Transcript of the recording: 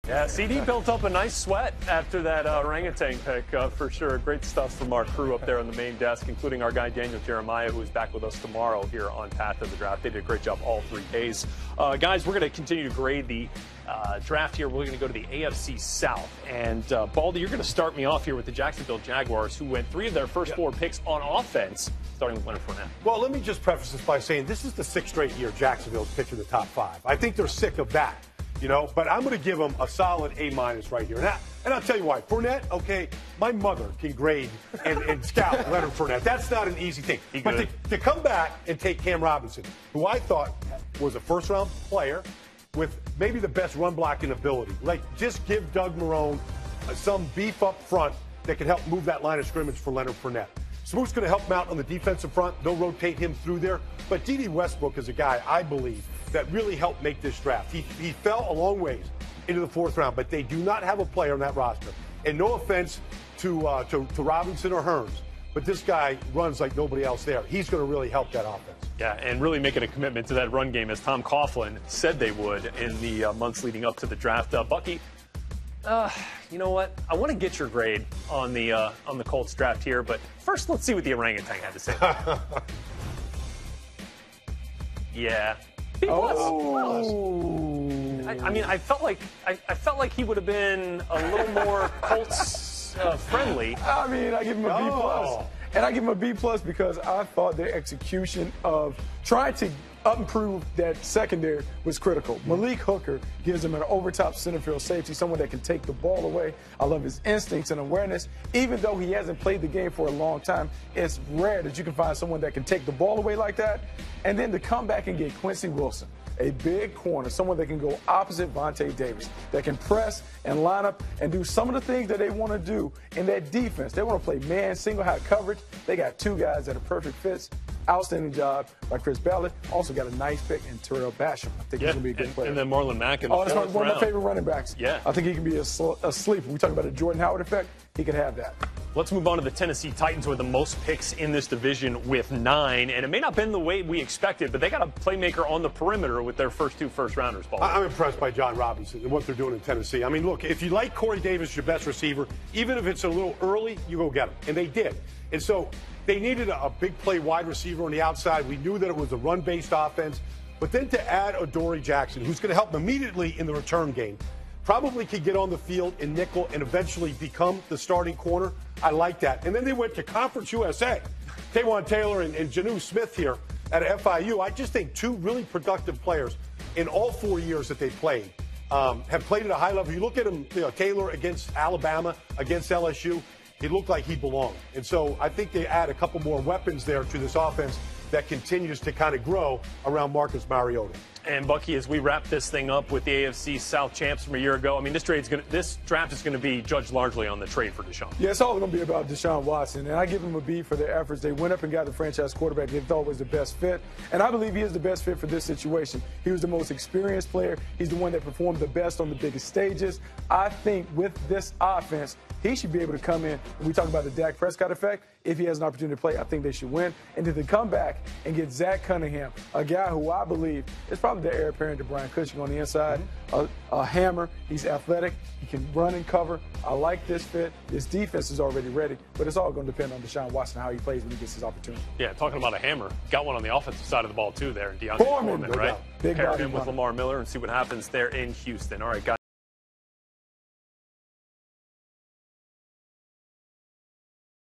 Yeah, CD built up a nice sweat after that orangutan pick, for sure. Great stuff from our crew up there on the main desk, including our guy Daniel Jeremiah, who is back with us tomorrow here on Path of the Draft. They did a great job all 3 days. Guys, we're going to continue to grade the draft here. We're going to go to the AFC South. And, Baldy, you're going to start me off here with the Jacksonville Jaguars, who went 3 of their first 4 picks on offense, starting with Leonard Fournette. Well, let me just preface this by saying this is the 6th straight year Jacksonville's picked in the top 5. I think they're sick of that. But I'm going to give them a solid A- right here. And I'll tell you why. Fournette, okay, my mother can grade and scout Leonard Fournette. That's not an easy thing. But to come back and take Cam Robinson, who I thought was a first-round player with maybe the best run-blocking ability. Like, just give Doug Marrone some beef up front that can help move that line of scrimmage for Leonard Fournette. Smoot's going to help him out on the defensive front. They'll rotate him through there. But D.D. Westbrook is a guy, I believe, that really helped make this draft. He fell a long ways into the 4th round, but they do not have a player on that roster. And no offense to Robinson or Hearns, but this guy runs like nobody else there. He's going to really help that offense. Yeah, and really making a commitment to that run game, as Tom Coughlin said they would in the months leading up to the draft. Bucky, you know what? I want to get your grade on the Colts draft here, but first let's see what the orangutan had to say. Yeah. B+. I mean, I felt like he would have been a little more Colts friendly. I mean, I give him a B+. And I give him a B+ because I thought their execution of trying to improve that secondary was critical. Malik Hooker gives him an over-top center field safety, someone that can take the ball away. I love his instincts and awareness. Even though he hasn't played the game for a long time, it's rare that you can find someone that can take the ball away like that. And then to come back and get Quincy Wilson, a big corner, someone that can go opposite Vontae Davis, that can press and line up and do some of the things that they want to do in that defense. They want to play man, single high coverage. They got 2 guys that are perfect fits. Outstanding job by Chris Ballard. Also got a nice pick in Terrell Basham. I think he's going to be a good player. And then Marlon Mack in the 4th round. That's one of my favorite running backs. Yeah. I think he can be a sleeper. We talk about the Jordan Howard effect. He could have that. Let's move on to the Tennessee Titans with the most picks in this division with 9. And it may not have been the way we expected, but they got a playmaker on the perimeter with their first 2 first-rounders, Paul. I'm impressed by John Robinson and what they're doing in Tennessee. I mean, look, if you like Corey Davis, your best receiver, even if it's a little early, you go get him. And they did. And so they needed a big play wide receiver on the outside. We knew that it was a run-based offense. But then to add Adoree Jackson, who's going to help immediately in the return game, probably could get on the field in nickel and eventually become the starting corner. I like that. And then they went to Conference USA. Taywan Taylor and Jonnu Smith here at FIU. I just think 2 really productive players in all 4 years that they played have played at a high level. You look at him, Taylor against Alabama, against LSU, he looked like he belonged. And so I think they add a couple more weapons there to this offense that continues to kind of grow around Marcus Mariota. And Bucky, as we wrap this thing up with the AFC South champs from a year ago, I mean, this draft is going to be judged largely on the trade for Deshaun. Yeah, it's all going to be about Deshaun Watson, and I give him a B for their efforts. They went up and got the franchise quarterback they thought was the best fit, and I believe he is the best fit for this situation. He was the most experienced player. He's the one that performed the best on the biggest stages. I think with this offense, he should be able to come in. When we talk about the Dak Prescott effect, if he has an opportunity to play, I think they should win. And then to come back and get Zach Cunningham, a guy who I believe is probably the heir apparent to Brian Cushing on the inside, a hammer. He's athletic. He can run and cover. I like this fit. This defense is already ready, but it's all going to depend on Deshaun Watson, how he plays when he gets his opportunity. Yeah, talking about a hammer, got one on the offensive side of the ball too there, Deontay Foreman, right? Big Pair body him with Lamar Miller and see what happens there in Houston. All right, guys.